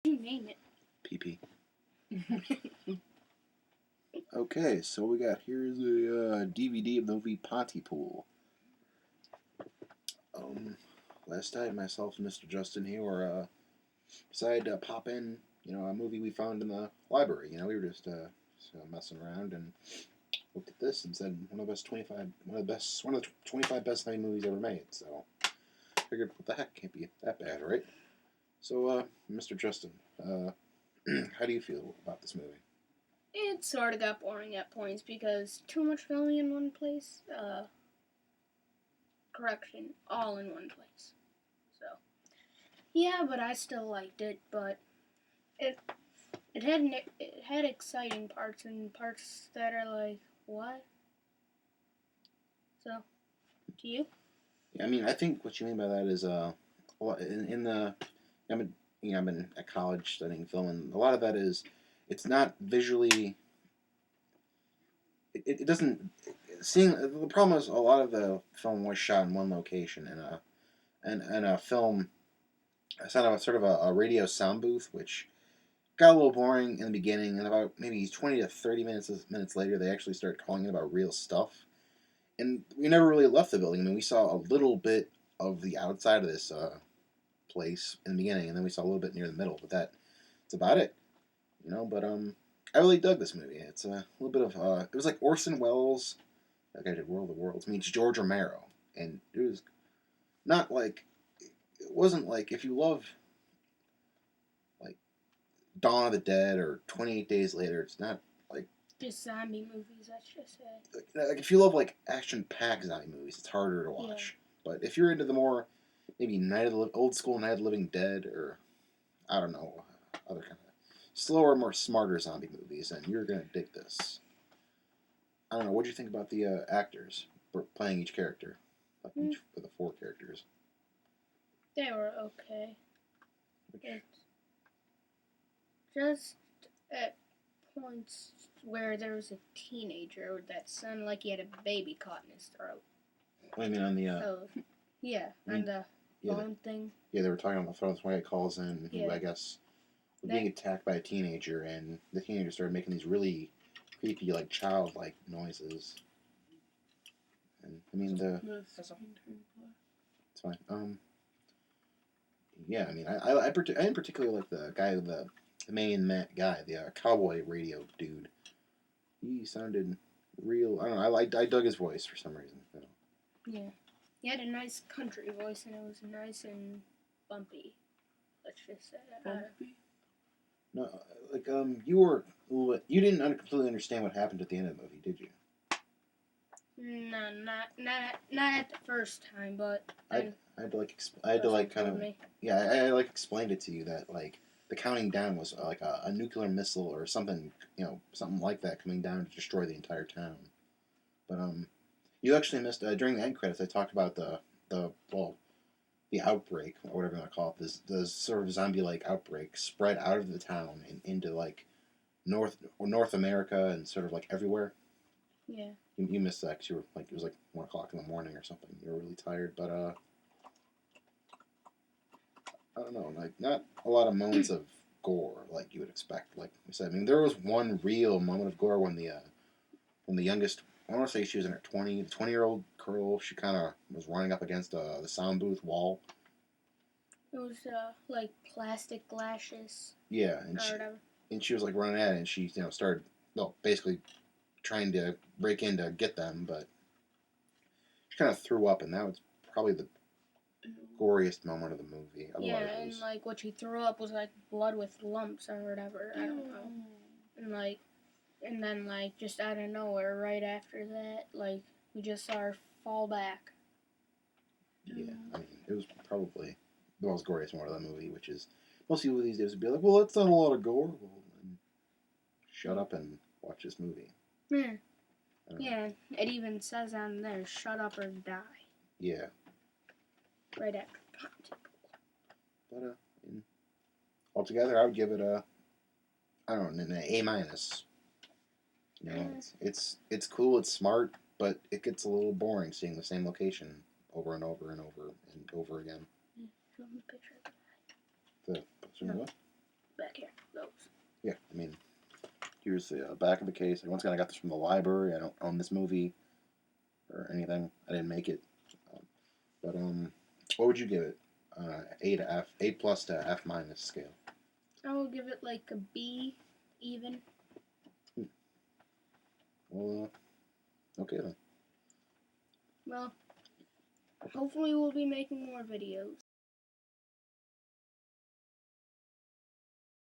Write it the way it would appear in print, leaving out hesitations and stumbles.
You name it. PP. Okay, so we got here's a DVD of the movie Pontypool. Last night, myself and Mr. Justin here were decided to pop in, a movie we found in the library. We were just messing around and looked at this and said one of the 25 best 90 movies ever made. So figured, what the heck, can't be that bad, right? So, Mr. Justin, how do you feel about this movie? It sort of got boring at points because too much going in one place. Correction, all in one place. So, yeah, but I still liked it. But it had exciting parts and parts that are like, what? So, do you? Yeah, I mean, I think what you mean by that is I've been at college studying film, and a lot of that is it's not visually. It doesn't seeing the problem is a lot of the film was shot in one location in a film. It's sort of a radio sound booth, which got a little boring in the beginning, and about maybe 20 to 30 minutes later, they actually started calling it about real stuff. And we never really left the building. I mean, we saw a little bit of the outside of this place in the beginning, and then we saw a little bit near the middle, but that's about it. But I really dug this movie. It's a little bit of it was like Orson Welles, that guy did World of Worlds, meets George Romero, and it was not like it wasn't like if you love like Dawn of the Dead or 28 Days Later, it's not like just zombie movies, let's just say. Like if you love like action-packed zombie movies, it's harder to watch. Yeah. But if you're into the more maybe old school Night of the Living Dead, or I don't know, other kind of slower, more smarter zombie movies, and you're gonna dig this. I don't know. What do you think about the actors playing each character, like each of the 4 characters? They were okay. It's just at points where there was a teenager that sounded like he had a baby caught in his throat. What do you mean on the? On the phone thing. Yeah, they were talking on the phone. That's why it calls in. Who I guess was being attacked by a teenager, and the teenager started making these really creepy, like childlike noises. And I mean it's fine. Yeah, I mean I didn't particularly like the guy, the main guy, the cowboy radio dude. He sounded real. I don't know. I dug his voice for some reason. Yeah, he had a nice country voice, and it was nice and bumpy. Let's just say that. Bumpy? No, like you didn't completely understand what happened at the end of the movie, did you? No, not at the first time, but I had to explained it to you that like the counting down was like a nuclear missile or something, something like that coming down to destroy the entire town. But you actually missed during the end credits. I talked about the outbreak, or whatever you want to call it, the sort of zombie-like outbreak spread out of the town and into like North America and sort of like everywhere. Yeah. You missed that because you were like it was like 1 o'clock in the morning or something. You were really tired, but I don't know, like not a lot of moments of gore like you would expect. Like we said, I mean, there was one real moment of gore when the youngest, I want to say she was in her 20-year-old girl, she kind of was running up against the sound booth wall. It was like plastic glasses. Yeah, and she was like running at it, and she started basically trying to break in to get them, but she kind of threw up, and that was probably the goriest moment of the movie. Otherwise, and like what she threw up was like blood with lumps or whatever. I don't know. And then just out of nowhere, right after that, we just saw her fall back. Yeah, I mean, it was probably the most goriest moment of the movie, which is most people these days would be like, well, that's not a lot of gore. Well, then shut up and watch this movie. Yeah. Yeah, it even says on there, shut up or die. Yeah. Right after Pontypool. But, altogether, I would give it an A-. It's cool, it's smart, but it gets a little boring seeing the same location over and over and over and over again. Show me a picture of the guy. The picture of what? Bad. Yeah, I mean, here's the back of the case. Once again, I got this from the library. I don't own this movie or anything. I didn't make it. But what would you give it? A plus to F minus scale. I will give it like a B, even. Well, okay then. Well, hopefully we'll be making more videos.